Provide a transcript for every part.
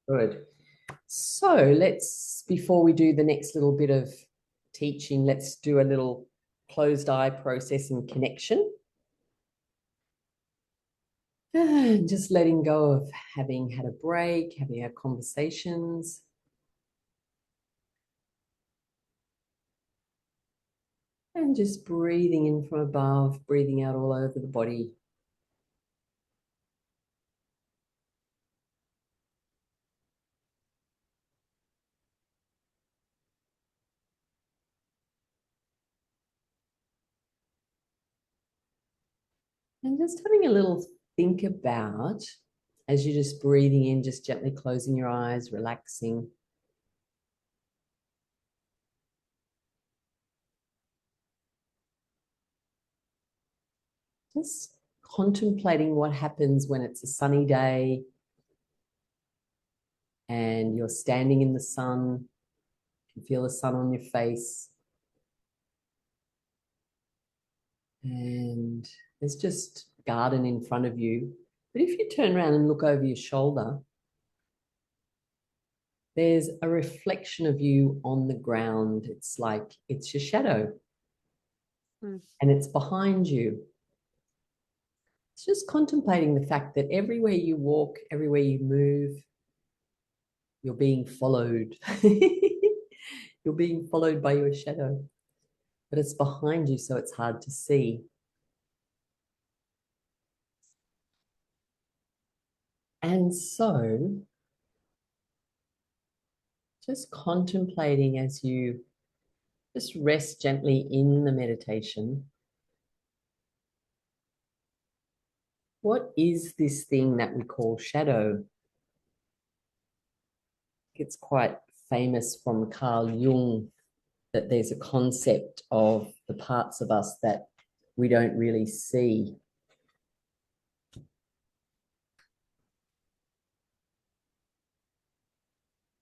Good. So before we do the next little bit of teaching, let's do a little closed eye process and connection. And just letting go of having had a break, having our conversations. And just breathing in from above, breathing out all over the body. And just having a little think about, as you're just breathing in, just gently closing your eyes, relaxing. Just contemplating what happens when it's a sunny day and you're standing in the sun. You can feel the sun on your face. And there's just garden in front of you. But if you turn around and look over your shoulder, there's a reflection of you on the ground. It's like it's your shadow and it's behind you. It's just contemplating the fact that everywhere you walk, everywhere you move, you're being followed. You're being followed by your shadow, but it's behind you, so it's hard to see. And so, just contemplating as you just rest gently in the meditation. What is this thing that we call shadow? It's quite famous from Carl Jung that there's a concept of the parts of us that we don't really see.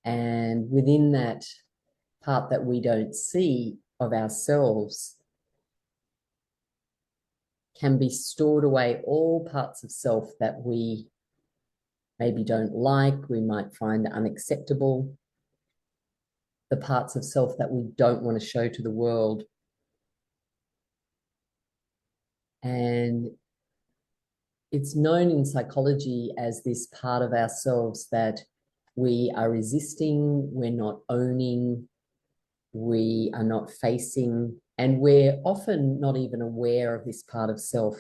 And within that part that we don't see of ourselves can be stored away all parts of self that we maybe don't like, we might find unacceptable, the parts of self that we don't want to show to the world. And it's known in psychology as this part of ourselves that we are resisting, we're not owning, we are not facing, and we're often not even aware of this part of self.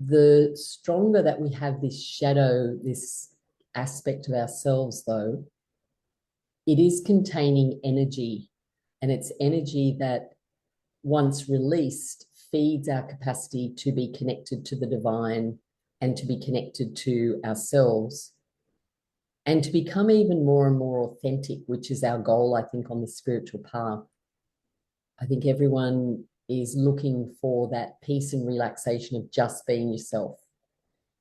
The stronger that we have this shadow, this aspect of ourselves, though, it is containing energy, and it's energy that, once released, feeds our capacity to be connected to the divine and to be connected to ourselves and to become even more and more authentic, which is our goal, I think, on the spiritual path. I think everyone is looking for that peace and relaxation of just being yourself,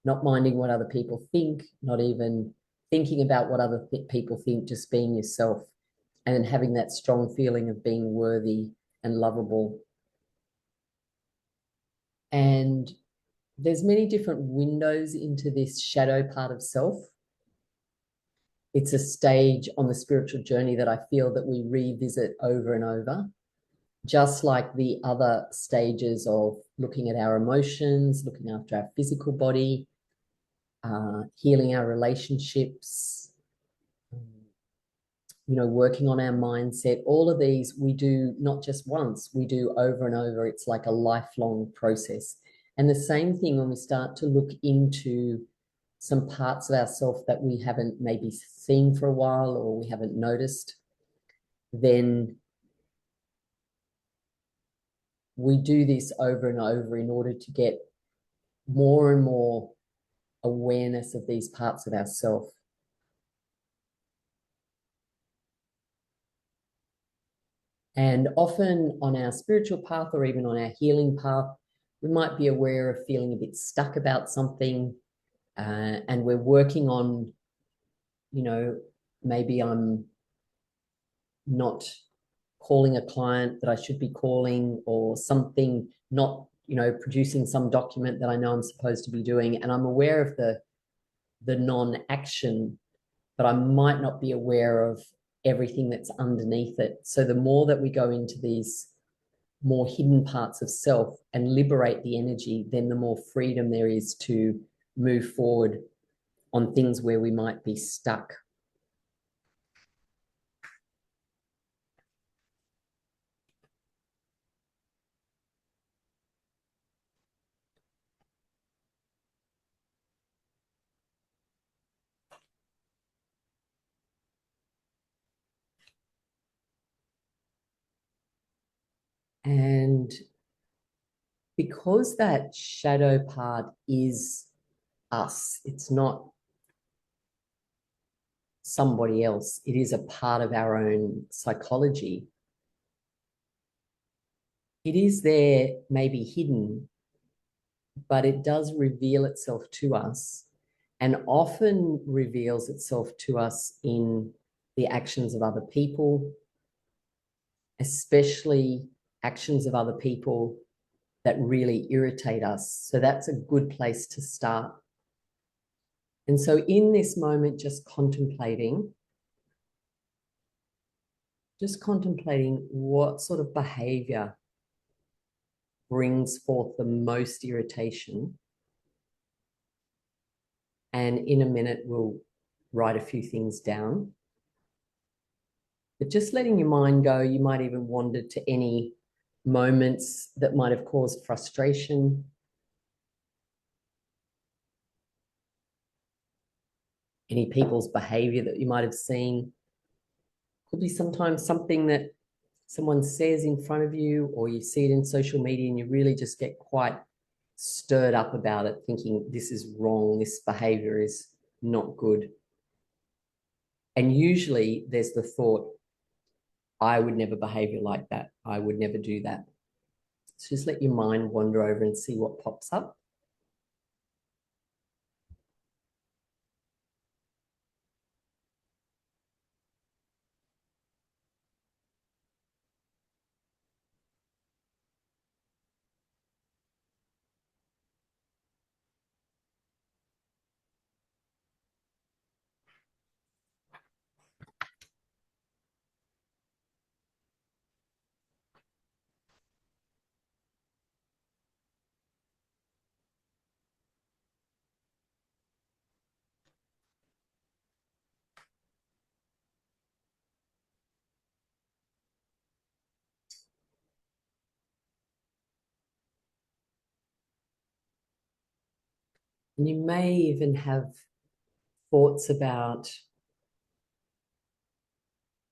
not minding what other people think, not even thinking about what other people think, just being yourself, and then having that strong feeling of being worthy and lovable. And there's many different windows into this shadow part of self. It's a stage on the spiritual journey that I feel that we revisit over and over, just like the other stages of looking at our emotions, looking after our physical body, healing our relationships, working on our mindset. All of these we do not just once, we do over and over. It's like a lifelong process. And the same thing when we start to look into some parts of ourselves that we haven't maybe seen for a while or we haven't noticed, then we do this over and over in order to get more and more awareness of these parts of ourselves. And often on our spiritual path or even on our healing path, we might be aware of feeling a bit stuck about something, and we're working on, maybe I'm not calling a client that I should be calling, or something not producing some document that I know I'm supposed to be doing, and I'm aware of the non-action, but I might not be aware of everything that's underneath it. So the more that we go into these more hidden parts of self and liberate the energy, then the more freedom there is to move forward on things where we might be stuck. And because that shadow part is us, it's not somebody else, it is a part of our own psychology. It is there, maybe hidden, but it does reveal itself to us, and often reveals itself to us in the actions of other people, especially actions of other people that really irritate us. So that's a good place to start. And so in this moment, just contemplating what sort of behavior brings forth the most irritation. And in a minute, we'll write a few things down. But just letting your mind go, you might even wander to any moments that might have caused frustration, any people's behavior that you might have seen. Could be sometimes something that someone says in front of you, or you see it in social media and you really just get quite stirred up about it, thinking this is wrong, this behavior is not good. And usually there's the thought, I would never behave like that. I would never do that. So just let your mind wander over and see what pops up. And you may even have thoughts about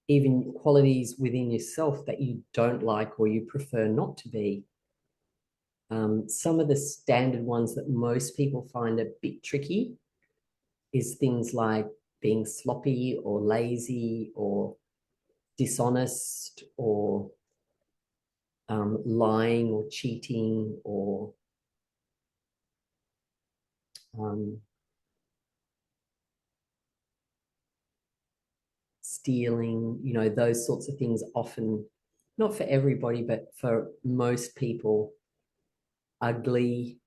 even qualities within yourself that you don't like or you prefer not to be. Some of the standard ones that most people find a bit tricky is things like being sloppy or lazy or dishonest or lying or cheating or um, stealing, those sorts of things often, not for everybody, but for most people, ugly.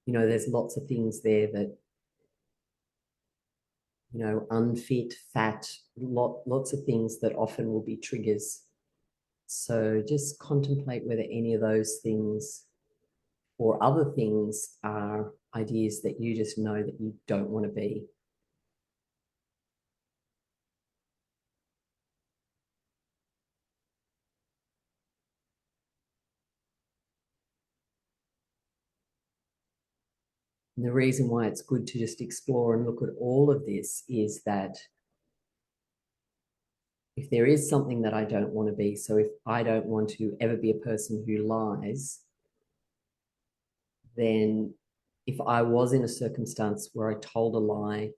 There's lots of things there that, unfit, fat, lots of things that often will be triggers. So just contemplate whether any of those things or other things are ideas that you just know that you don't want to be. And the reason why it's good to just explore and look at all of this is that if there is something that I don't want to be, so if I don't want to ever be a person who lies, then if I was in a circumstance where I told a lie,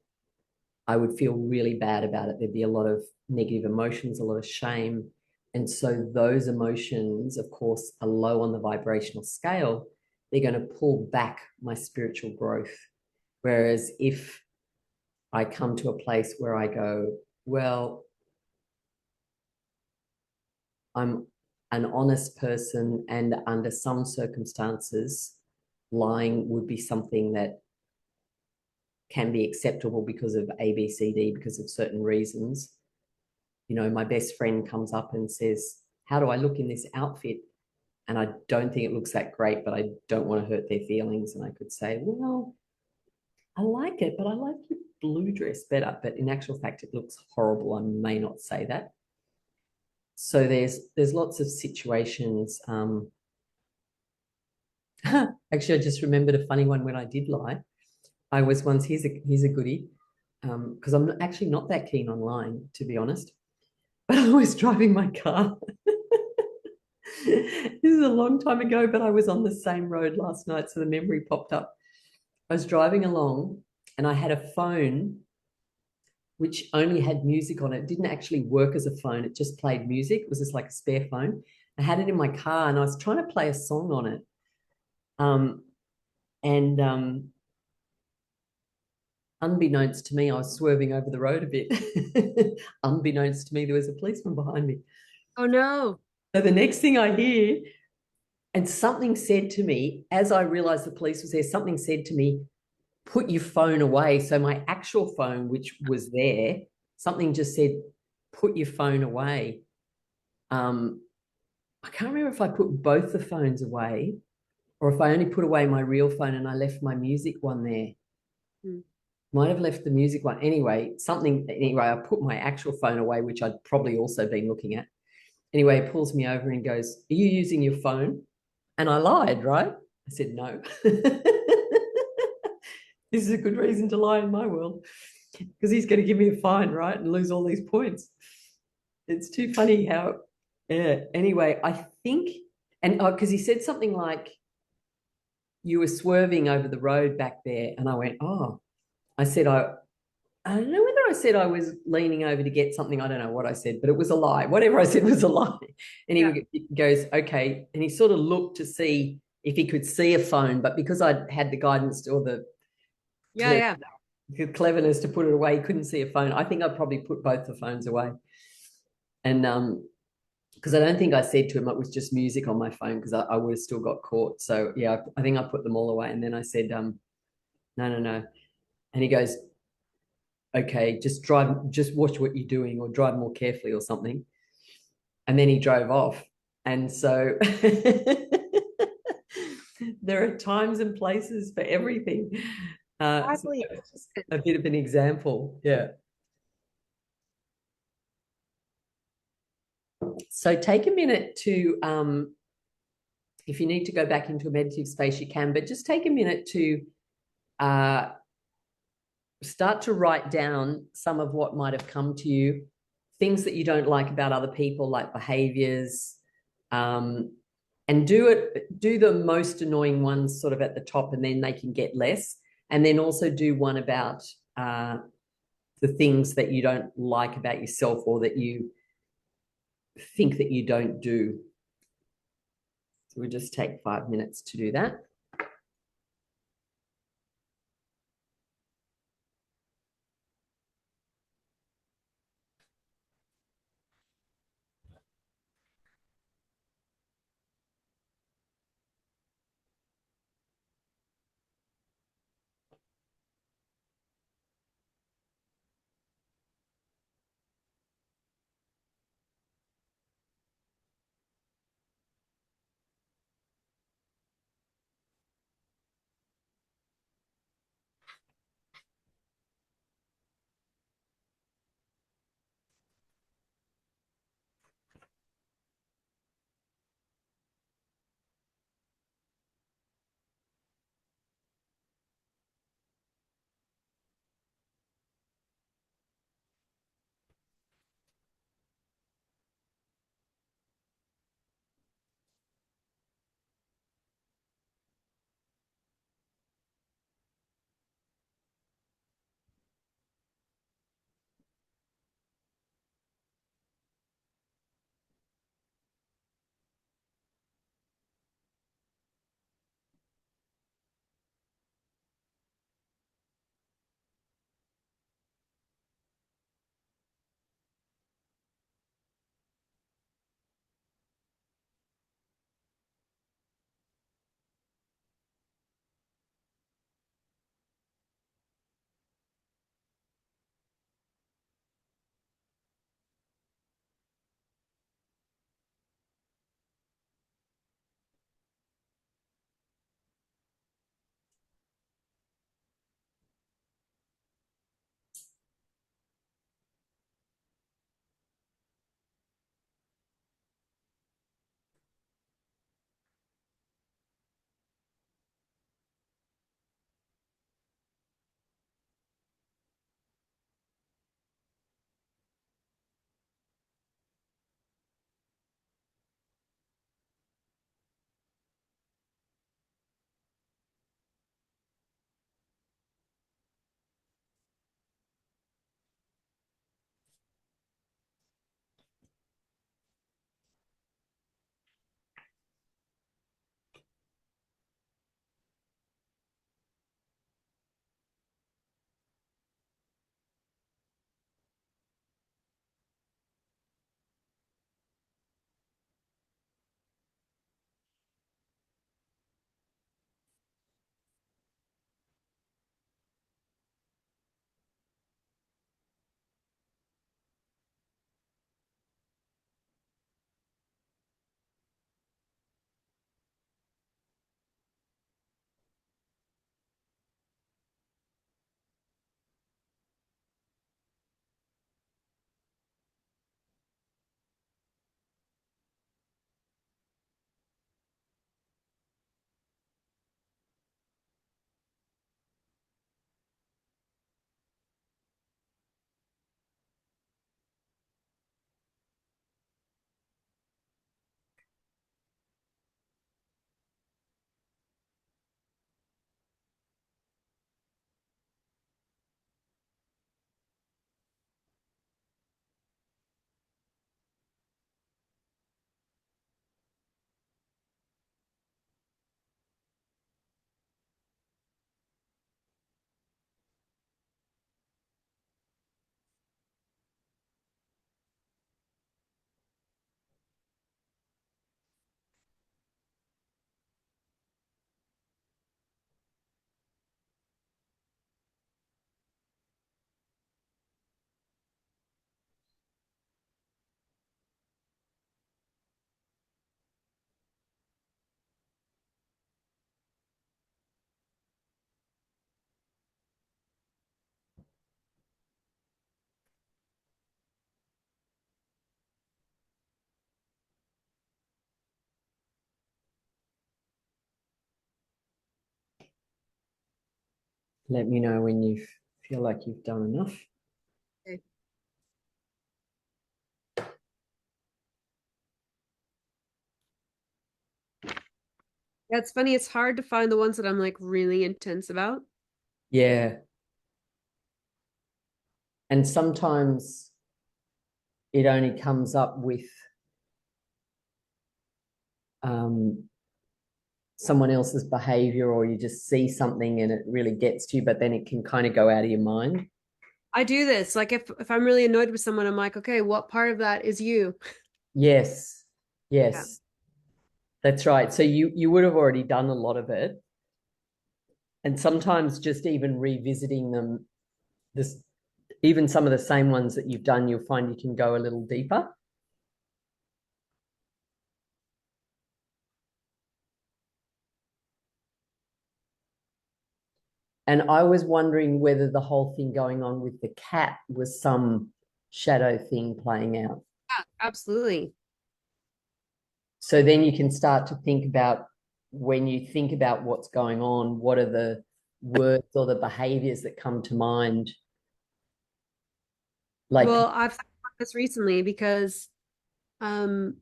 I would feel really bad about it. There'd be a lot of negative emotions, a lot of shame. And so those emotions, of course, are low on the vibrational scale. They're going to pull back my spiritual growth. Whereas if I come to a place where I go, well, I'm an honest person, and under some circumstances, lying would be something that can be acceptable because of A, B, C, D, because of certain reasons. You know, my best friend comes up and says, how do I look in this outfit? And I don't think it looks that great, but I don't want to hurt their feelings. And I could say, well, I like it, but I like your blue dress better. But in actual fact, it looks horrible. I may not say that. So there's lots of situations. Actually, I just remembered a funny one when I did lie. I was once, here's a goodie, because I'm actually not that keen on lying, to be honest. But I was driving my car. This is a long time ago, but I was on the same road last night, so the memory popped up. I was driving along and I had a phone which only had music on it. It didn't actually work as a phone, it just played music. It was just like a spare phone. I had it in my car and I was trying to play a song on it. Um, and Unbeknownst to me, I was swerving over the road a bit. Unbeknownst to me, there was a policeman behind me. Oh no. So the next thing I hear, and something said to me, as I realized the police was there, something said to me, put your phone away. So my actual phone, which was there, something just said, put your phone away. Um, I can't remember if I put both the phones away or if I only put away my real phone and I left my music one there. Hmm. Might have left the music one. Anyway, I put my actual phone away, which I'd probably also been looking at. Anyway, he pulls me over and goes, are you using your phone? And I lied, right? I said, no. This is a good reason to lie in my world because he's going to give me a fine, right? And lose all these points. It's too funny how, yeah. Anyway, I think, and because he said something like, you were swerving over the road back there. And I went, oh, I said, I don't know whether I said I was leaning over to get something. I don't know what I said, but it was a lie. Whatever I said was a lie. And Yeah. he goes, okay. And he sort of looked to see if he could see a phone, but because I had the guidance or Yeah, yeah. the cleverness to put it away, he couldn't see a phone. I think I probably put both the phones away. And because I don't think I said to him it was just music on my phone because I would have still got caught. So yeah, I think I put them all away. And then I said, no, no, no. And he goes, okay, just watch what you're doing or drive more carefully or something. And then he drove off. And so there are times and places for everything. So Exactly. that's just a bit of an example. Yeah. So take a minute to, if you need to go back into a meditative space, you can, but just take a minute to uh, start to write down some of what might have come to you, things that you don't like about other people, like behaviors, um, and do the most annoying ones sort of at the top, and then they can get less. And then also do one about the things that you don't like about yourself or that you think that you don't do. So we just take 5 minutes to do that. Let me know when you feel like you've done enough. Okay. Yeah, it's funny. It's hard to find the ones that I'm like really intense about. Yeah. And sometimes it only comes up with um, someone else's behavior, or you just see something and it really gets to you, but then it can kind of go out of your mind. I do this. Like if I'm really annoyed with someone, I'm like, okay, what part of that is you? Yes. Yeah. Yes. That's right. So you would have already done a lot of it. And sometimes just even revisiting them, this even some of the same ones that you've done, you'll find you can go a little deeper. And I was wondering whether the whole thing going on with the cat was some shadow thing playing out. Yeah, absolutely. So then you can start to think about, when you think about what's going on, what are the words or the behaviors that come to mind? Like, Well, I've thought about this recently because um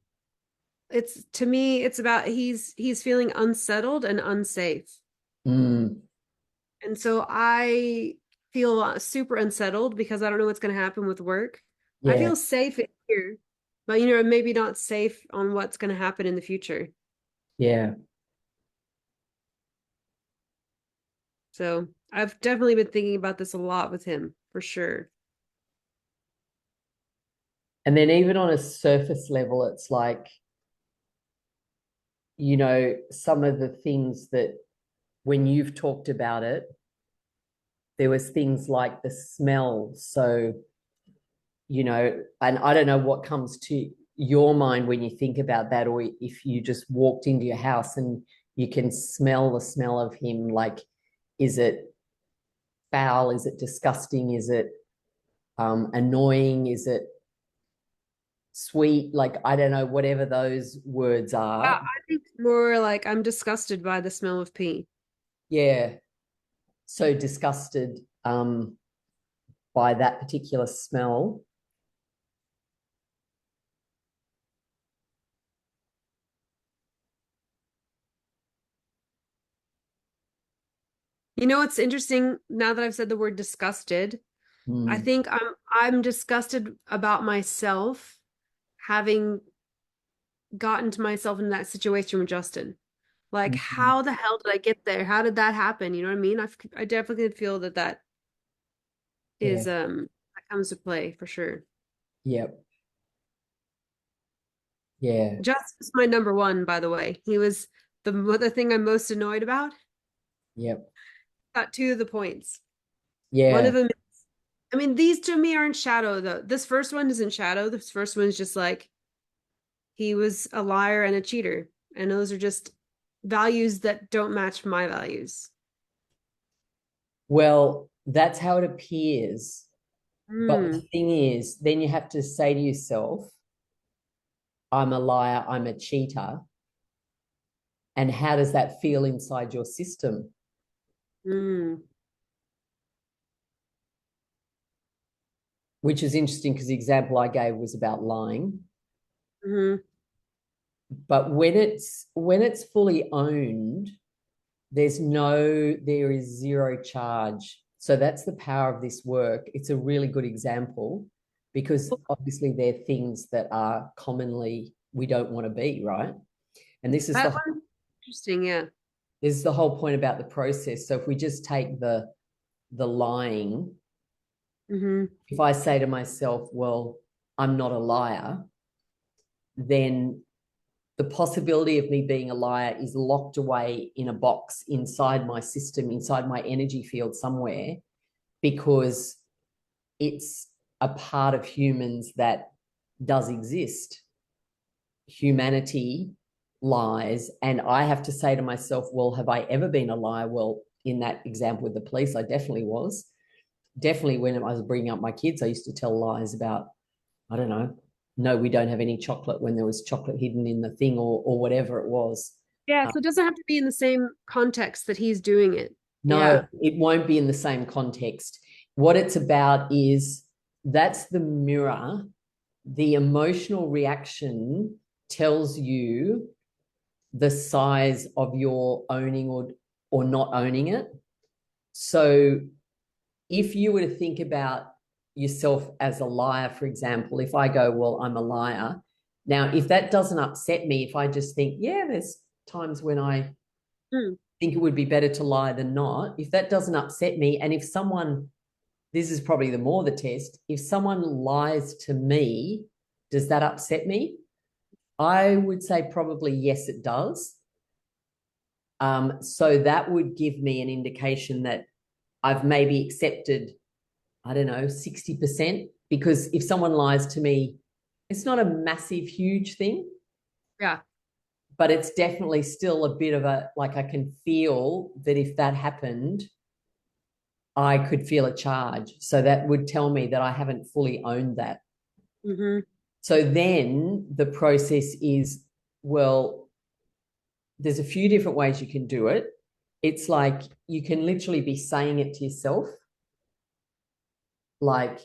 it's to me it's about he's feeling unsettled and unsafe. mm, And so I feel super unsettled because I don't know what's going to happen with work. I yeah, feel safe in here, but maybe not safe on what's going to happen in the future. yeah. So I've definitely been thinking about this a lot with him, for sure. And then even on a surface level, it's like, some of the things that when you've talked about it, there was things like the smell. So, and I don't know what comes to your mind when you think about that, or if you just walked into your house and you can smell the smell of him. Like, is it foul? Is it disgusting? Is it annoying? Is it sweet? Like, I don't know, whatever those words Yeah, are. I think more like I'm disgusted by the smell of pee. Yeah. So disgusted by that particular smell. You know what's interesting now that I've said the word disgusted? I Mm, think I'm disgusted about myself having gotten to myself in that situation with Justin. Like, mm, how the hell did I get there? How did that happen? You know what I mean? I definitely feel that that yeah. is that comes to play for sure. Yep. Yeah. Justin's my number one, by the way. He was the thing I'm most annoyed about. Yep. Got two of the points. One Yeah. of them, I mean, these to me aren't shadow though. This first one isn't shadow. This first one's just like he was a liar and a cheater. And those are just values that don't match my values. Well, that's how it appears. But the Mm, thing is, then you have to say to yourself, I'm a liar, I'm a cheater. And how does that feel inside your system? mm, Which is interesting because the example I gave was about lying. mm-hmm. But when it's fully owned, there is zero charge. So that's the power of this work. It's a really good example because obviously they're things that are commonly we don't want to be, right? And That one, interesting, yeah. this is the whole point about the process. So if we just take the lying, Mm-hmm. if I say to myself, well, I'm not a liar, then the possibility of me being a liar is locked away in a box inside my system, inside my energy field somewhere, because it's a part of humans that does exist. Humanity lies. And I have to say to myself, well, have I ever been a liar? Well, in that example with the police, I definitely was. Definitely when I was bringing up my kids, I used to tell lies about, I don't know, no, we don't have any chocolate when there was chocolate hidden in the thing, or whatever it was. Yeah, so it doesn't have to be in the same context that he's doing it. No, Yeah. it won't be in the same context. What it's about is that's the mirror. The emotional reaction tells you the size of your owning or not owning it. So if you were to think about yourself as a liar, for example, if I go, well, I'm a liar. Now, if that doesn't upset me, if I just think, yeah, there's times when I Mm. think it would be better to lie than not, if that doesn't upset me, and if someone, this is probably the test, if someone lies to me, does that upset me? I would say probably yes, it does. So that would give me an indication that I've maybe accepted, I don't know, 60%. Because if someone lies to me, it's not a massive, huge thing, Yeah. but it's definitely still a bit of a, like, I can feel that if that happened, I could feel a charge. So that would tell me that I haven't fully owned that. Mm-hmm. So then the process is, well, there's a few different ways you can do it. It's like you can literally be saying it to yourself, like,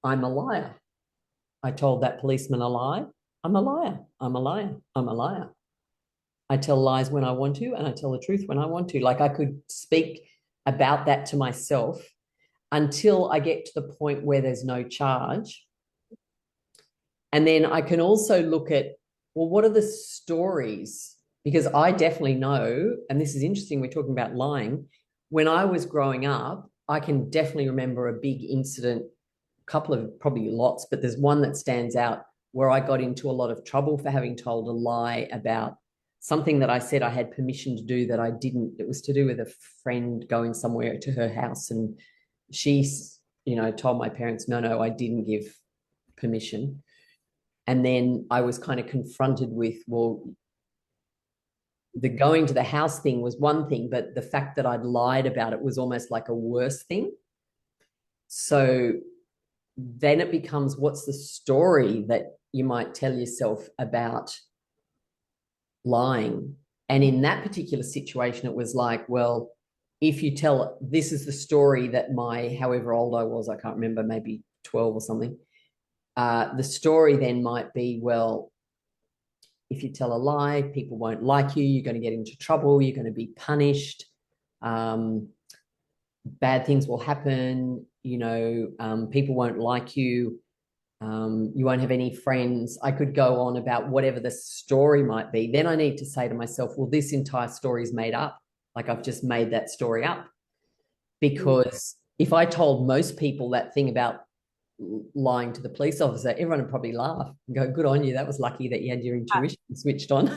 I'm a liar. I told that policeman a lie. I'm a liar. I'm a liar. I'm a liar. I tell lies when I want to, and I tell the truth when I want to. Like I could speak about that to myself until I get to the point where there's no charge. And then I can also look at, well, what are the stories? Because I definitely know, and this is interesting, we're talking about lying. When I was growing up, I can definitely remember a big incident, a couple of probably lots, but there's one that stands out where I got into a lot of trouble for having told a lie about something that I said I had permission to do that I didn't. It was to do with a friend going somewhere to her house, and she, told my parents, no, I didn't give permission. And then I was kind of confronted with, well, the going to the house thing was one thing, but the fact that I'd lied about it was almost like a worse thing. So then it becomes, what's the story that you might tell yourself about lying? And in that particular situation, it was like, well, if you tell, this is the story that my, however old I was, I can't remember, maybe 12 or something. The story then might be, well, if you tell a lie, people won't like you. You're going to get into trouble. You're going to be punished. Um, Bad things will happen. People won't like you. You won't have any friends. I could go on about whatever the story might be. Then I need to say to myself, well, this entire story is made up. Like I've just made that story up. Because if I told most people that thing about lying to the police officer, everyone would probably laugh and go, good on you. That was lucky that you had your intuition switched on.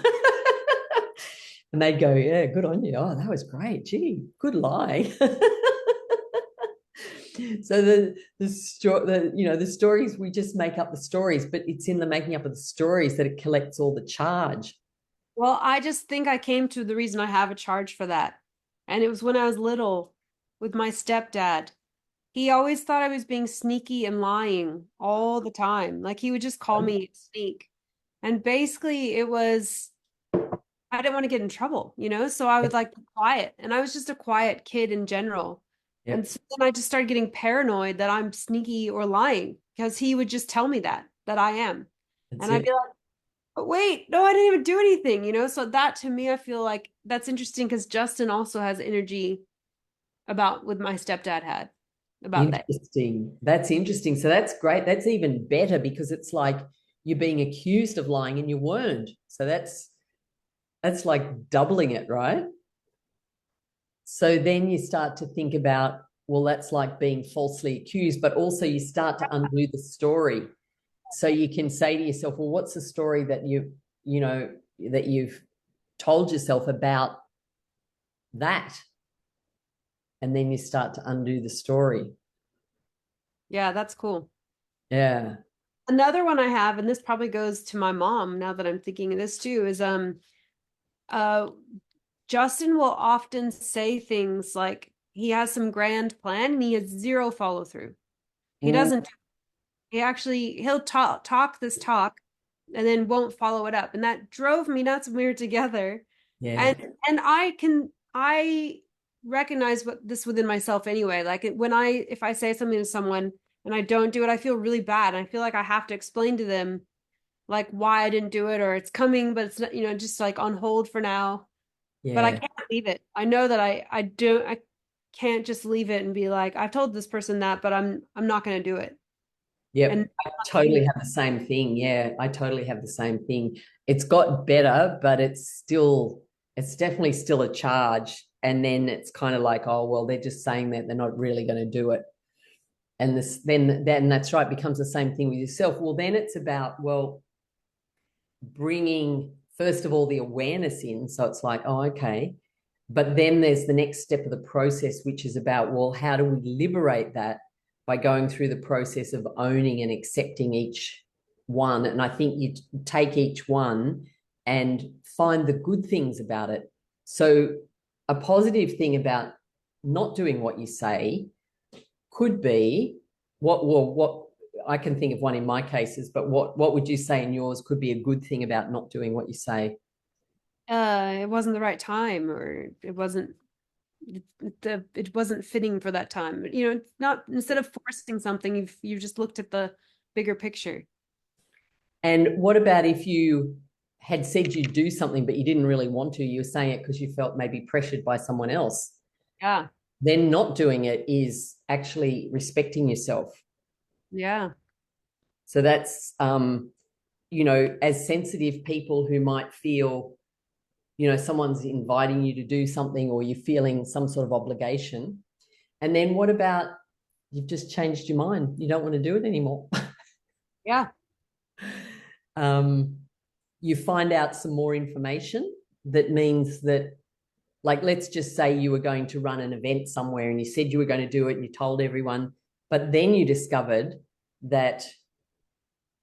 And they'd go, yeah, good on you. Oh, that was great. Gee, good lie. So the stories, we just make up the stories, but it's in the making up of the stories that it collects all the charge. Well, I just think I came to the reason I have a charge for that. And it was when I was little with my stepdad. He always thought I was being sneaky and lying all the time. Like he would just call me sneak. And basically it was I didn't want to get in trouble, So I would Yep. like be quiet. And I was just a quiet kid in general. And Yep. so then I just started getting paranoid that I'm sneaky or lying because he would just tell me that I am. That's And I'd it. be like, but wait, no, I didn't even do anything. So that to me, I feel like that's interesting because Justin also has energy about what my stepdad had about that. Interesting. That's interesting. So that's great. That's even better because it's like you're being accused of lying and you weren't. So that's like doubling it, right? So then you start to think about, well, that's like being falsely accused, but also you start to undo the story. So you can say to yourself, well, what's the story that that you've told yourself about that? And then you start to undo the story. Yeah, that's cool. Yeah. Another one I have, and this probably goes to my mom now that I'm thinking of this too, is uh Justin will often say things like he has some grand plan and he has zero follow through. He Mm, doesn't he'll talk this talk and then won't follow it up. And that drove me nuts when we were together. yeah. And I recognize what this within myself anyway. Like when if I say something to someone and I don't do it, I feel really bad. I feel like I have to explain to them like why I didn't do it, or it's coming, but it's not, just like on hold for now. But I Yeah. can't leave it. I know that I can't just leave it and be like, I've told this person that, but I'm not going to do it. And Yep. I totally have the same thing. Yeah, I totally have the same thing. It's got better, but it's definitely still a charge. And then it's kind of like, oh, well, they're just saying that they're not really going to do it. And then that's right, becomes the same thing with yourself. Well, then it's about, well, bringing, first of all, the awareness in. So it's like, oh, okay. But then there's the next step of the process, which is about, well, how do we liberate that by going through the process of owning and accepting each one? And I think you take each one and find the good things about it. So a positive thing about not doing what you say could be what I can think of one in my cases, but what would you say in yours could be a good thing about not doing what you say? it wasn't the right time, or it wasn't fitting for that time. Not, instead of forcing something, you've just looked at the bigger picture. And what about if you had said you'd do something, but you didn't really want to? You were saying it because you felt maybe pressured by someone else. Yeah. Then not doing it is actually respecting yourself. Yeah. So that's, as sensitive people who might feel, someone's inviting you to do something or you're feeling some sort of obligation. And then what about you've just changed your mind? You don't want to do it anymore. Yeah. um, you find out some more information that means that, like, let's just say you were going to run an event somewhere and you said you were going to do it and you told everyone, but then you discovered that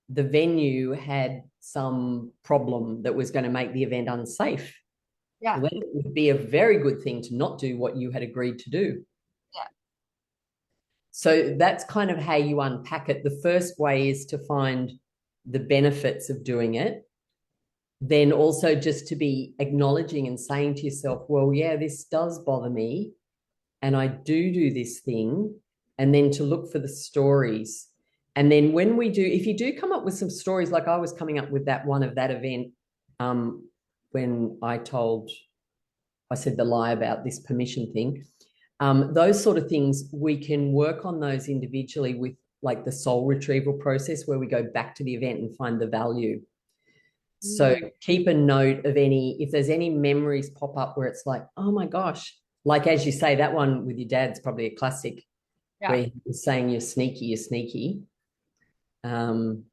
the venue had some problem that was going to make the event unsafe. Yeah. Well, then it would be a very good thing to not do what you had agreed to do. Yeah. So that's kind of how you unpack it. The first way is to find the benefits of doing it. Then also just to be acknowledging and saying to yourself, well, yeah, this does bother me. And I do this thing. And then to look for the stories. And then when we do, if you do come up with some stories, like I was coming up with that one of that event, when I said the lie about this permission thing. Those sort of things, we can work on those individually with like the soul retrieval process where we go back to the event and find the value. So Mm. keep a note of if there's any memories pop up where it's like, oh my gosh, like as you say, that one with your dad's probably a classic Yeah. where he's saying you're sneaky, you're sneaky. Um,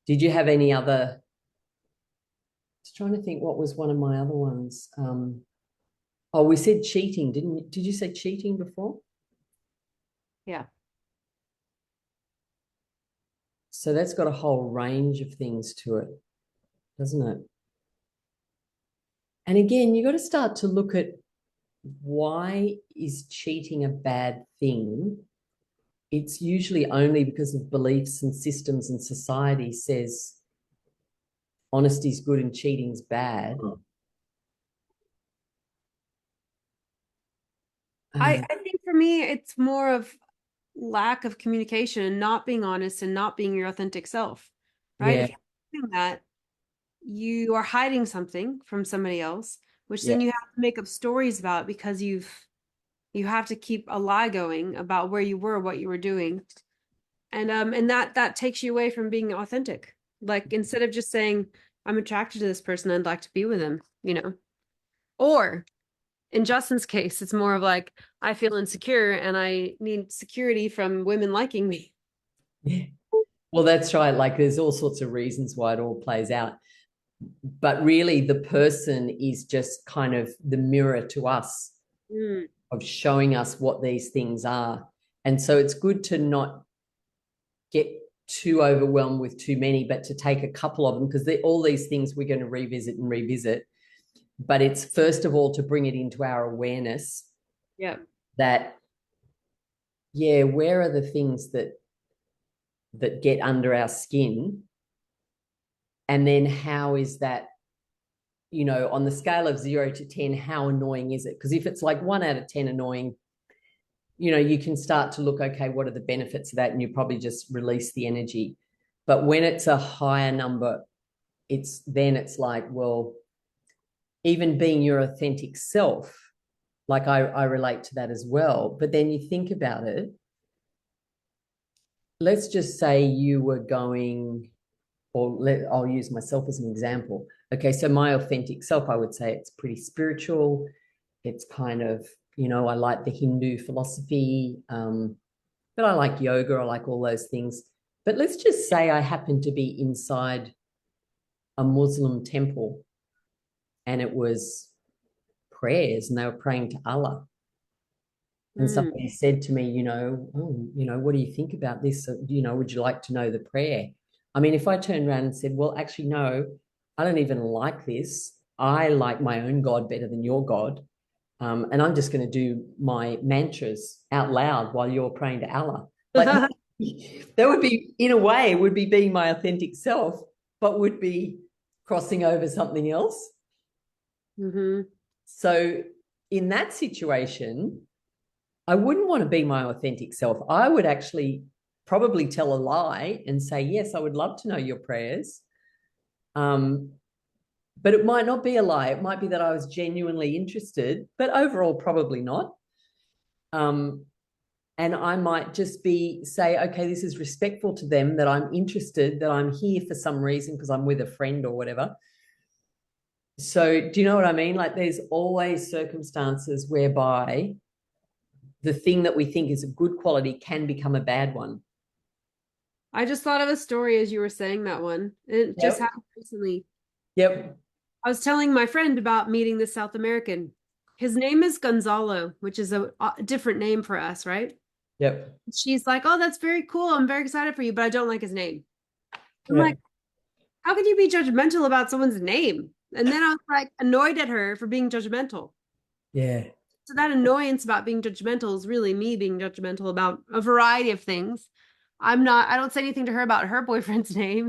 did you have any other? I was trying to think what was one of my other ones. Oh, we said cheating, didn't you? Did you say cheating before? Yeah. So that's got a whole range of things to it, doesn't it? And again, you got to start to look at why is cheating a bad thing? It's usually only because of beliefs and systems and society says honesty's good and cheating's bad. I think for me, it's more of lack of communication and not being honest and not being your authentic self, right? Yeah, If you're doing that, you are hiding something from somebody else, which yeah, then you have to make up stories about because you have to keep a lie going about where you were, what you were doing. And that takes you away from being authentic. Like instead of just saying, I'm attracted to this person, I'd like to be with him. Or in Justin's case, it's more of like, I feel insecure and I need security from women liking me. yeah. Well, that's right. Like there's all sorts of reasons why it all plays out. But really, the person is just kind of the mirror to us Mm, of showing us what these things are. And so it's good to not get too overwhelmed with too many, but to take a couple of them because all these things we're going to revisit and revisit. But it's first of all to bring it into our awareness yeah. that, yeah, where are the things that get under our skin? And then how is that on the scale of 0 to 10, how annoying is it? Because if it's like 1 out of 10 annoying, you can start to look, okay, what are the benefits of that? And you probably just release the energy. But when it's a higher number, it's like, well, even being your authentic self, like I relate to that as well. But then you think about it, let's just say you were going, I'll use myself as an example. Okay, so my authentic self, I would say it's pretty spiritual. It's kind of, I like the Hindu philosophy, but I like yoga, I like all those things. But let's just say I happen to be inside a Muslim temple and it was prayers and they were praying to Allah. And Mm. somebody said to me, what do you think about this? Would you like to know the prayer? I mean, if I turned around and said, well, actually, no, I don't even like this. I like my own God better than your God. And I'm just going to do my mantras out loud while you're praying to Allah. Like that would be, in a way, would be being my authentic self, but would be crossing over something else. Mm-hmm. So in that situation, I wouldn't want to be my authentic self. I would actually probably tell a lie and say, yes, I would love to know your prayers. But it might not be a lie. It might be that I was genuinely interested, but overall, probably not. And I might just say, okay, this is respectful to them, that I'm interested, that I'm here for some reason because I'm with a friend or whatever. So do you know what I mean? Like there's always circumstances whereby the thing that we think is a good quality can become a bad one. I just thought of a story as you were saying that one. It just Yep. happened recently. Yep. I was telling my friend about meeting this South American. His name is Gonzalo, which is a different name for us, right? Yep. She's like, "Oh, that's very cool. I'm very excited for you, but I don't like his name." I'm Yeah. like, "How can you be judgmental about someone's name?" And then I was like annoyed at her for being judgmental. Yeah. So that annoyance about being judgmental is really me being judgmental about a variety of things. I don't say anything to her about her boyfriend's name.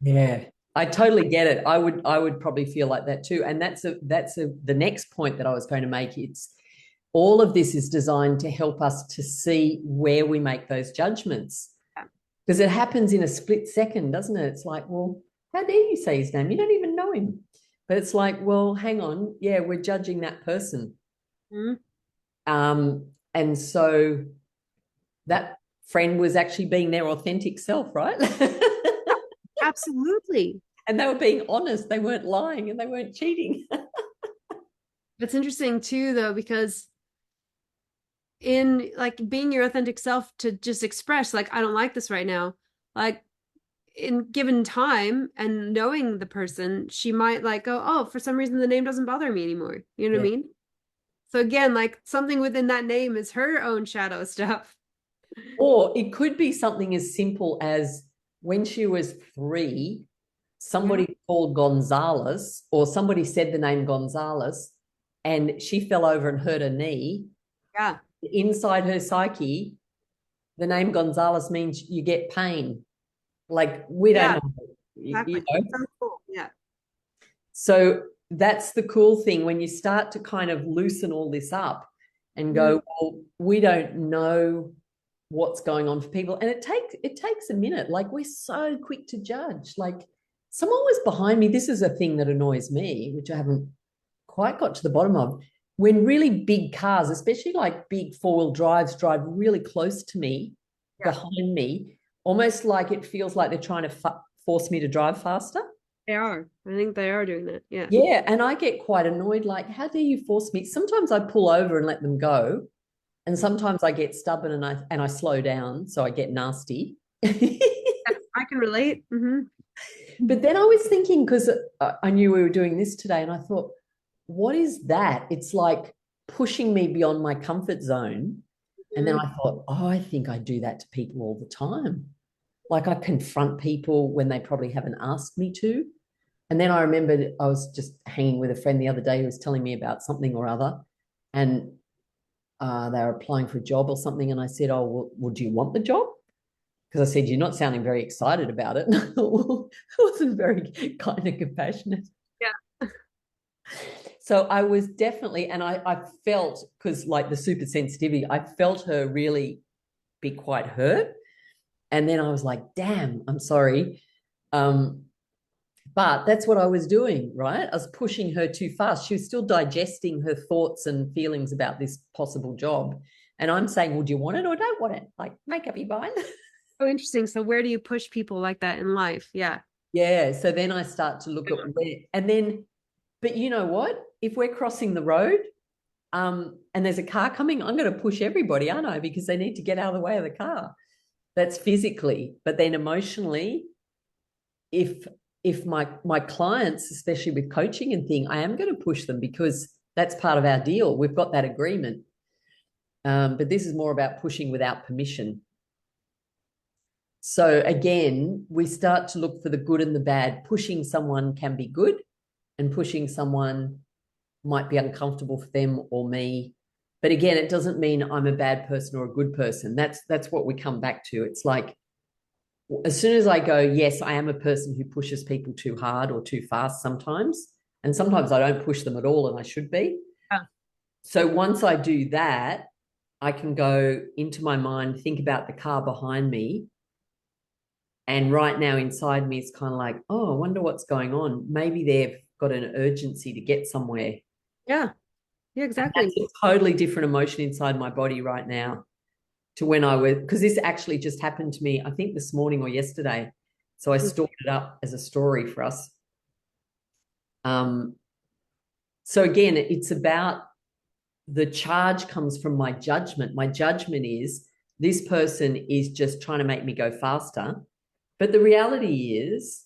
Yeah. I totally get it. I would probably feel like that too. And that's the next point that I was going to make. It's all of this is designed to help us to see where we make those judgments. Yeah. Because it happens in a split second, doesn't it? It's like, well, how dare you say his name? You don't even know him. But it's like, well, hang on. Yeah, we're judging that person. Mhm. And so that friend was actually being their authentic self, right? Absolutely. And they were being honest. They weren't lying and they weren't cheating. It's interesting too, though, because in like being your authentic self to just express, like, I don't like this right now, like in given time and knowing the person, she might like go, oh, for some reason the name doesn't bother me anymore. You know what Yeah. I mean? So again, like something within that name is her own shadow stuff. Or it could be something as simple as when she was 3, Yeah. somebody called Gonzalez, or somebody said the name Gonzalez, and she fell over and hurt her knee. Yeah. Inside her psyche, the name Gonzalez means you get pain. Like we don't Yeah, know, exactly. So cool. Yeah. So that's the cool thing when you start to kind of loosen all this up and Mm. go, well, we don't know what's going on for people. And it takes a minute. Like we're so quick to judge. Like someone was behind me. This is a thing that annoys me, which I haven't quite got to the bottom of. When really big cars, especially like big four-wheel drives, drive really close to me, Yeah. behind me, almost like it feels like they're trying to force me to drive faster. They are. I think they are doing that. Yeah. Yeah, and I get quite annoyed. Like, how dare you force me? Sometimes I pull over and let them go, and sometimes I get stubborn and I slow down, so I get nasty. Yes, I can relate. But then I was thinking because I knew we were doing this today, and I thought, what is that? It's like pushing me beyond my comfort zone. And then Mhm. I thought, oh, I think I do that to people all the time. Like I confront people when they probably haven't asked me to. And then I remembered I was just hanging with a friend the other day who was telling me about something or other. And they were applying for a job or something. And I said, oh, well, do you want the job? Because I said, you're not sounding very excited about it. And I thought, well, I wasn't very kind of compassionate. Yeah. So I was definitely, and I felt, because like the super sensitivity, I felt her really be quite hurt. And then I was like, damn, I'm sorry. Um, but that's what I was doing, right? I was pushing her too fast. She was still digesting her thoughts and feelings about this possible job. And I'm saying, well, do you want it or don't want it? Like, make up your mind. Oh, interesting. So where do you push people like that in life? Yeah. Yeah. So then I start to look at where, and then, but you know what? If we're crossing the road, and there's a car coming, I'm going to push everybody, aren't I? Because they need to get out of the way of the car. That's physically, but then emotionally, if my clients, especially with coaching and thing, I am going to push them because that's part of our deal. We've got that agreement. But this is more about pushing without permission. So again, we start to look for the good and the bad. Pushing someone can be good, and pushing someone might be uncomfortable for them or me. But again, it doesn't mean I'm a bad person or a good person. That's what we come back to. It's like, as soon as I go, yes, I am a person who pushes people too hard or too fast sometimes. And sometimes I don't push them at all, and I should be. Yeah. So once I do that, I can go into my mind, think about the car behind me. And right now inside me, it's kind of like, oh, I wonder what's going on. Maybe they've got an urgency to get somewhere. Yeah. Yeah, That's exactly. a totally different emotion inside my body right now to when I was, because this actually just happened to me, I think this morning or yesterday. So I stored it up as a story for us. Um, so again, it's about the charge comes from my judgment. My judgment is this person is just trying to make me go faster. But the reality is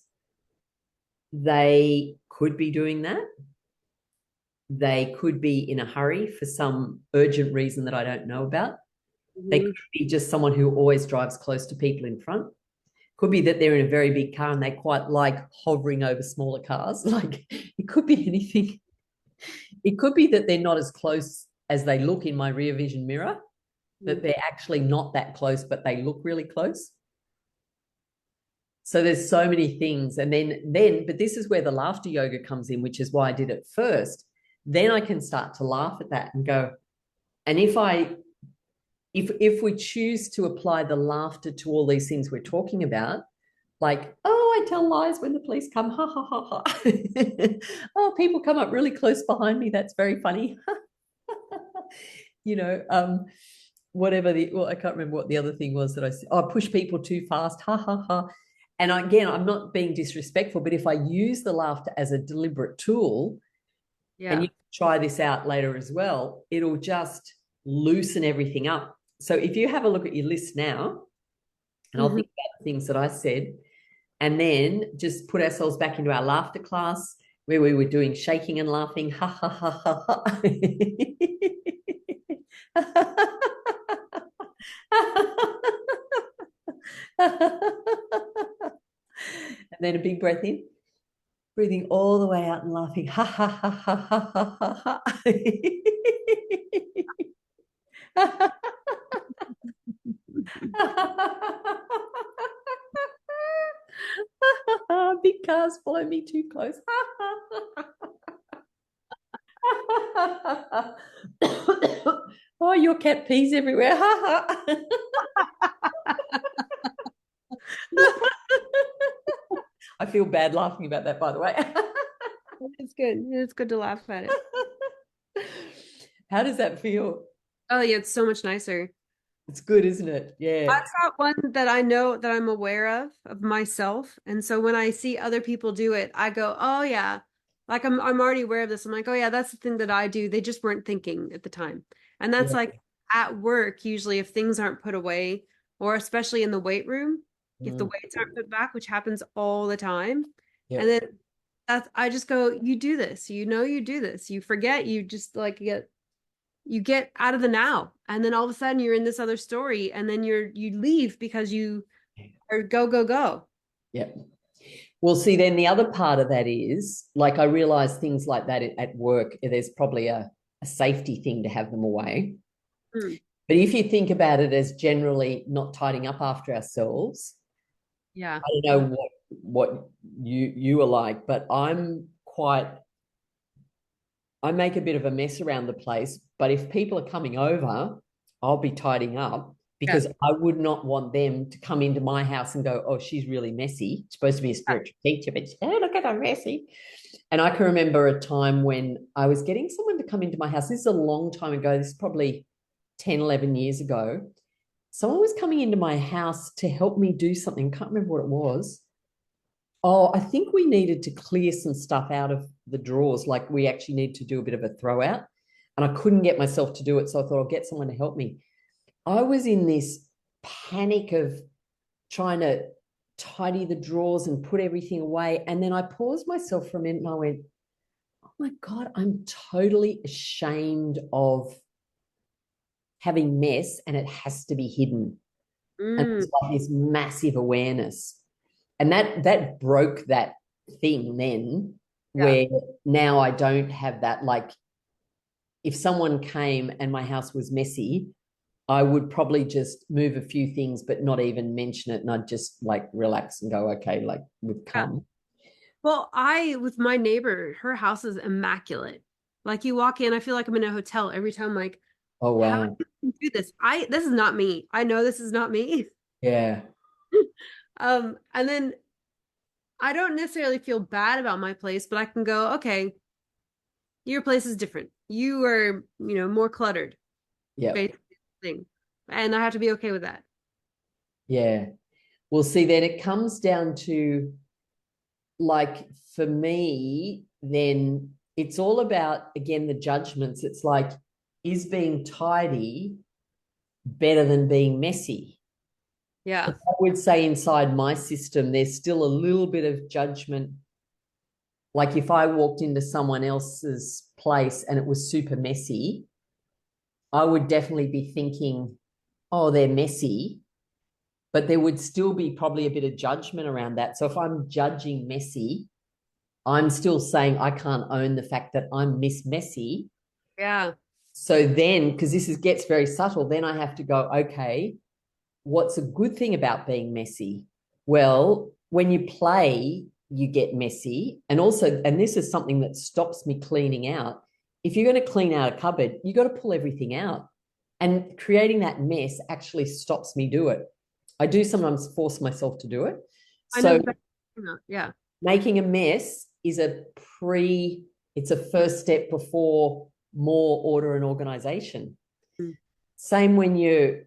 they could be doing that. They could be in a hurry for some urgent reason that I don't know about. They Mhm. could be just someone who always drives close to people in front. Could be that they're in a very big car and they quite like hovering over smaller cars. Like it could be anything. It could be that they're not as close as they look in my rear vision mirror, that they're actually not that close, but they look really close. So there's so many things. And but this is where the laughter yoga comes in, which is why I did it first. Then I can start to laugh at that and go, and if we choose to apply the laughter to all these things we're talking about, like, oh, I tell lies when the police come, ha ha ha ha. Oh, people come up really close behind me. That's very funny. you know, whatever I can't remember what the other thing was that I said. Oh, push people too fast, ha ha ha. And again, I'm not being disrespectful, but if I use the laughter as a deliberate tool, and Yeah. you try this out later as well, it'll just loosen everything up. So if you have a look at your list now, and I'll Mhm. think about the things that I said, and then just put ourselves back into our laughter class where we were doing shaking and laughing, ha ha ha ha ha. And then a big breath in, breathing all the way out and laughing, ha ha ha ha ha ha ha ha. Big cars follow me too close. Oh, your cat pees everywhere. I feel bad laughing about that, by the way. It's good. It's good to laugh at it. How does that feel? Oh, yeah, it's so much nicer. It's good, isn't it? Yeah. That's not one that I know that I'm aware of myself. And so when I see other people do it, I go, "Oh yeah." Like I'm already aware of this. I'm like, "Oh yeah, that's the thing that I do." They just weren't thinking at the time. And that's Yeah. like at work, usually if things aren't put away, or especially in the weight room, if the Mm. weights aren't put back, which happens all the time. And Yep. then that's I just go, "You do this. You know you do this. You forget, you just like get out of the now, and then all of a sudden you're in this other story, and then you leave because you are go go go." Yep. Well, see, then the other part of that is like I realize things like that at work, there's probably a safety thing to have them away. Hmm. But if you think about it as generally not tidying up after ourselves, Yeah. I don't know what you are like, but I'm quite I make a bit of a mess around the place, but if people are coming over, I'll be tidying up Yeah. because I would not want them to come into my house and go, oh, she's really messy. It's supposed to be a spiritual teacher, but oh, look at her messy. And I can remember a time when I was getting someone to come into my house. This is a long time ago. This is probably 10, 11 years ago. Someone was coming into my house to help me do something. Can't remember what it was. Oh, I think we needed to clear some stuff out of the drawers. Like we actually need to do a bit of a throw out. And I couldn't get myself to do it. So I thought I'll get someone to help me. I was in this panic of trying to tidy the drawers and put everything away. And then I paused myself for a minute and I went, oh my God, I'm totally ashamed of having mess and it has to be hidden. And Mm, it's like this massive awareness. And that broke that thing then yeah. where now I don't have that. Like if someone came and my house was messy, I would probably just move a few things, but not even mention it. And I'd just like relax and go, okay, like we've Yeah. come. Well, with my neighbor, her house is immaculate. Like you walk in, I feel like I'm in a hotel every time. Like, Oh, how wow. do you do this? This is not me. I know this is not me. Yeah. And then I don't necessarily feel bad about my place, but I can go, okay, your place is different. You are, more cluttered, Yep. basically, thing. And I have to be okay with that. Yeah. Well, see, then it comes down to like for me, then it's all about, again, the judgments. It's like, is being tidy better than being messy? Yeah. I would say inside my system, there's still a little bit of judgment. Like if I walked into someone else's place and it was super messy, I would definitely be thinking, oh, they're messy. But there would still be probably a bit of judgment around that. So if I'm judging messy, I'm still saying I can't own the fact that I'm Miss Messy. Yeah. So then, because gets very subtle, then I have to go, okay, what's a good thing about being messy? Well, when you play, you get messy. And also, and this is something that stops me cleaning out. If you're going to clean out a cupboard, you got to pull everything out. And creating that mess actually stops me do it. I do sometimes force myself to do it. I know So exactly. Yeah. making a mess is it's a first step before more order and organization. Mm. Same when you're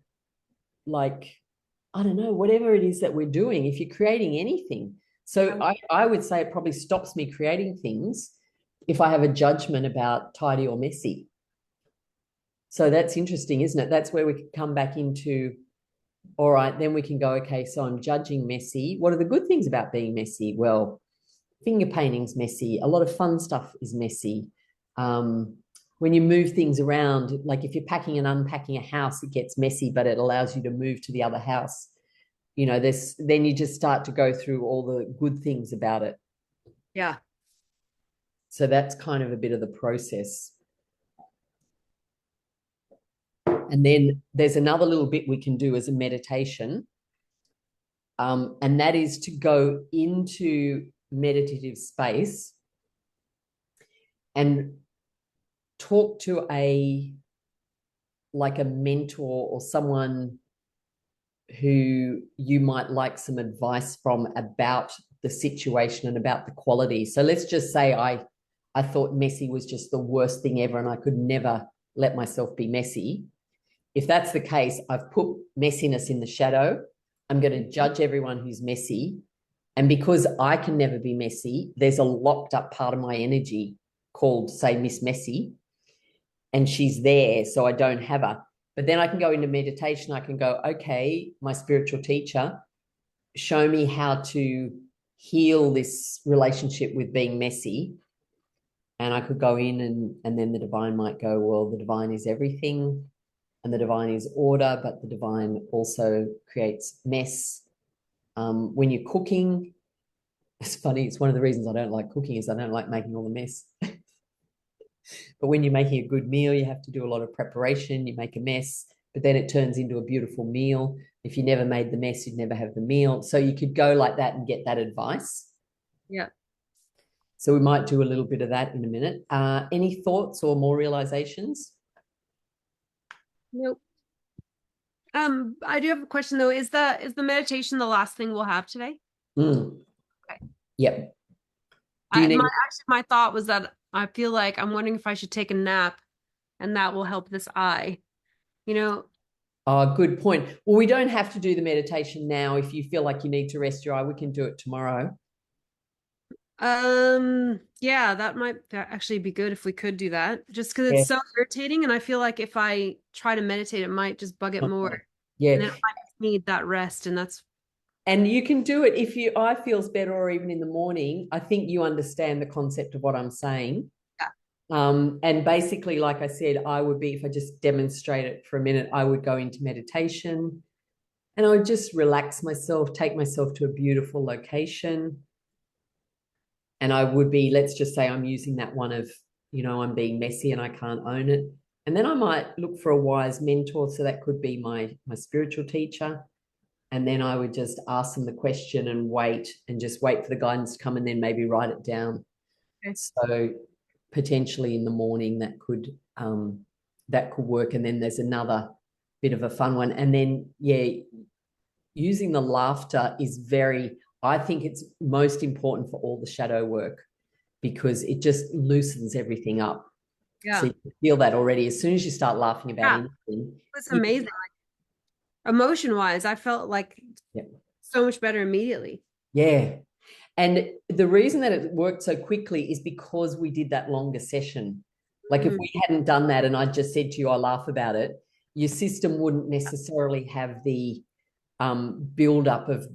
like, I don't know, whatever it is that we're doing, if you're creating anything. So I would say it probably stops me creating things if I have a judgment about tidy or messy. So that's interesting, isn't it? That's where we could come back into, all right, then we can go, okay, so I'm judging messy. What are the good things about being messy? Well, finger painting's messy. A lot of fun stuff is messy. Um, when you move things around, like if you're packing and unpacking a house, it gets messy, but it allows you to move to the other house. There's then you just start to go through all the good things about it. Yeah. So that's kind of a bit of the process. And then there's another little bit we can do as a meditation, and that is to go into meditative space and talk to like a mentor or someone who you might like some advice from about the situation and about the quality. So let's just say I thought messy was just the worst thing ever and I could never let myself be messy. If that's the case, I've put messiness in the shadow. I'm going to judge everyone who's messy. And because I can never be messy, there's a locked up part of my energy called, say, Miss Messy. And she's there, so I don't have her. But then I can go into meditation. I can go, okay, my spiritual teacher, show me how to heal this relationship with being messy. And I could go in and then the divine might go, well, the divine is everything and the divine is order, but the divine also creates mess. When you're cooking, it's funny. It's one of the reasons I don't like cooking is I don't like making all the mess. But when you're making a good meal, you have to do a lot of preparation. You make a mess, but then it turns into a beautiful meal. If you never made the mess, you'd never have the meal. So you could go like that and get that advice. Yeah. So we might do a little bit of that in a minute. Any thoughts or more realizations? Nope. I do have a question though. Is the meditation the last thing we'll have today? Mm, Okay. yep. Do you I my need? actually my thought was that I feel like I'm wondering if I should take a nap and that will help this eye. You know, Oh, good point. Well, we don't have to do the meditation now. If you feel like you need to rest your eye, we can do it tomorrow. yeah, that might actually be good if we could do that. Just because it's Yeah. so irritating, and I feel like if I try to meditate, it might just bug it more, and Yeah. then I might need that rest, and that's And you can do it if your eye feels better or even in the morning. I think you understand the concept of what I'm saying. yeah. And basically, like I said, I would be, if I just demonstrate it for a minute, I would go into meditation and I would just relax myself, take myself to a beautiful location. And I would be, let's just say I'm using that one of, I'm being messy and I can't own it. And then I might look for a wise mentor. So that could be my spiritual teacher. And then I would just ask them the question and just wait for the guidance to come and then maybe write it down. Okay. So potentially in the morning that could work. And then there's another bit of a fun one. And then using the laughter is I think it's most important for all the shadow work because it just loosens everything up. So Yeah, you can feel that already. As soon as you start laughing about yeah, anything, it's you, amazing. Emotion wise, I felt like yeah, so much better immediately. yeah. And the reason that it worked so quickly is because we did that longer session. Like if Mm, we hadn't done that and I just said to you, I laugh about it, your system wouldn't necessarily have the build up of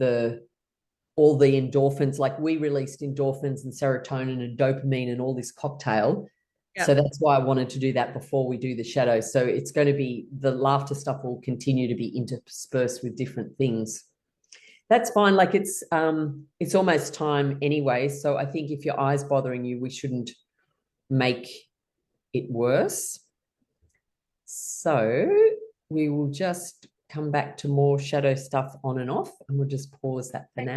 all the endorphins. Like we released endorphins and serotonin and dopamine and all this cocktail. yeah. So that's why I wanted to do that before we do the shadow. So it's going to be the laughter stuff will continue to be interspersed with different things. That's fine. Like it's almost time anyway. So I think if your eye's bothering you, we shouldn't make it worse. So we will just come back to more shadow stuff on and off, and we'll just pause that for now.